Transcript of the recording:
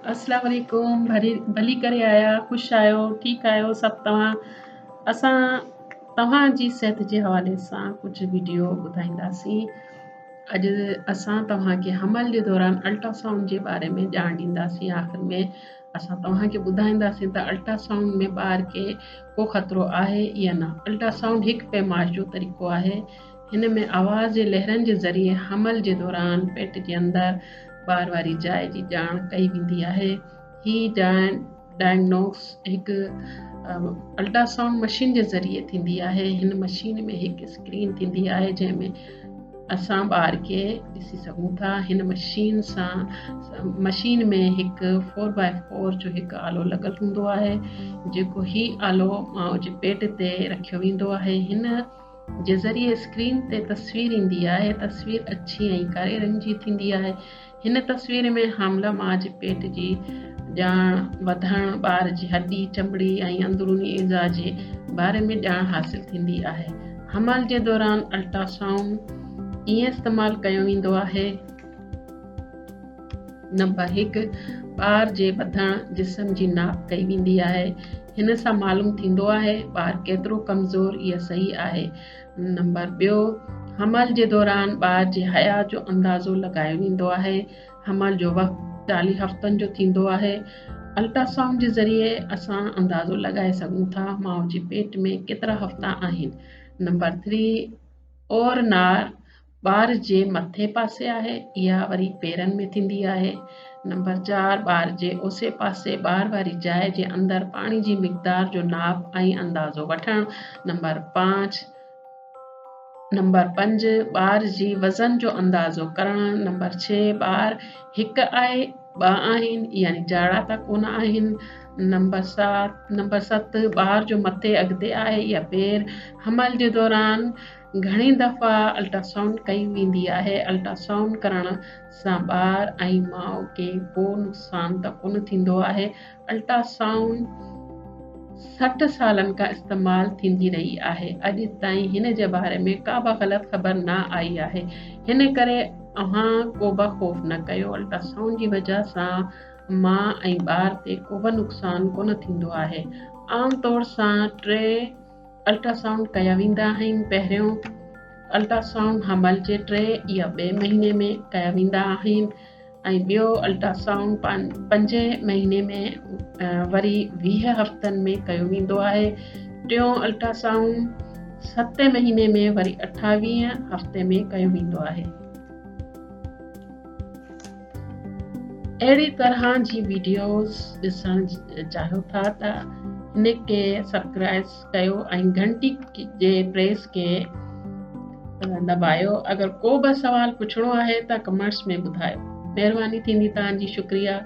अस्सलाम वालेकुम। भली करे आया, ख़ुशि आहियो, ठीकु आहियो सभु तव्हां। असां तव्हांजी सिहत जे हवाले सां कुझु वीडियो ॿुधाईंदासीं। अॼु असां तव्हांखे हमल जे दौरान अल्ट्रासाउंड जे बारे में ॼाण ॾींदासीं। आख़िर में असां तव्हांखे ॿुधाईंदासीं त अल्ट्रासाउंड में ॿार खे को ख़तरो आहे या न। अल्ट्रासाउंड हिकु पैमाइश जो तरीक़ो आहे। हिन में आवाज़ जे लहरनि जे ज़रिए हमल जे दौरान पेट जे अंदरि ॿार वारी जाइ जी ॼाण कई वेंदी आहे। ही डायग्नोस हिकु अल्ट्रासाउंड मशीन जे ज़रिए थींदी आहे। हिन मशीन में हिकु स्क्रीन थींदी आहे जंहिंमें असां ॿार खे ॾिसी सघूं था। हिन मशीन में हिकु 4x4 जो हिकु आलो लॻल हूंदो आहे, जेको ही आलो माउ जे पेट ते रखियो वेंदो आहे। हिन जे ज़रिए स्क्रीन ते तस्वीर ईंदी आहे। तस्वीर अछी ऐं कारी रंग जी थींदी आहे। हिन तस्वीर में हामला माउ जे पेट जी ॼाण, वधण, ॿार जी हॾी, चमड़ी ऐं अंदरूनी एज़ा जे बारे में ॼाण हासिल थींदी आहे। हमल जे दौरान अल्ट्रासाउंड ईअं इस्तेमालु कयो वेंदो आहे। नंबर 1, ॿार जे वधण जिस्म जी नाप कई वेंदी आहे। हिन सां मालूम थींदो आहे ॿार केतिरो कमज़ोर या सही आहे। नंबर 2, हमल जे दौरान ॿार जे हयात जो अंदाज़ो लॻायो वेंदो आहे। हमल जो वक़्तु 40 हफ़्तनि जो थींदो आहे। अल्ट्रासाउंड जे ज़रिए असां अंदाज़ो लॻाए सघूं था माउ जे पेट में केतिरा हफ़्ता आहिनि। नंबर 3, ओरनार ॿार जे मथे पासे आहे या वरी पेरनि में थींदी आहे। नंबर 4, ॿार जे ओसे पासे ॿार वारी जाइ जे अंदरि पाणी जी मिक़दार जो नाप ऐं अंदाज़ो वठणु। नंबर 5, ॿार जी वज़न जो अंदाज़ो करणु। नंबर 6, ॿार हिकु आहे, 2 आहिनि यानी जाड़ा त कोन आहिनि। नंबर 7, ॿार जो मथे अॻिते आहे या पेर। हमल जे दौरान घणी दफ़ा अल्ट्रासाउंड कई वेंदी आहे। अल्ट्रासाउंड करण सां ॿार ऐं माउ खे को नुक़सान त कोन थींदो आहे। अल्ट्रासाउंड 60 सालनि खां इस्तेमालु थींदी रही आहे। अॼु ताईं हिन जे बारे में का बि ग़लति ख़बर न आई आहे। हिन करे अव्हां को बि ख़ौफ़ न कयो। अल्ट्रासाउंड जी वजह सां माउ ऐं ॿार ते को बि नुक़सान कोन थींदो आहे। आम तौर सां 3 अल्ट्रासाउंड कया वेंदा आहिनि। पहिरियों अल्ट्रासाउंड हमल जे 3 या 2 महीने में कया वेंदा आहिनि ऐं ॿियो अल्ट्रासाउंड 5 महीने में वरी 20 हफ़्तनि में कयो वेंदो आहे। टियों अल्ट्रासाउंड 7 महीने में वरी 28 हफ़्ते में कयो वेंदो आहे। अहिड़ी तरह जी वीडियोस ॾिसण चाहियो था त हिनखे सब्सक्राइब कयो ऐं घंटी जे प्रेस खे दॿायो। अगरि को बि सवाल पुछिणो आहे त कमेंट्स में ॿुधायो। महिरबानी थींदी तव्हांजी, शुक्रिया।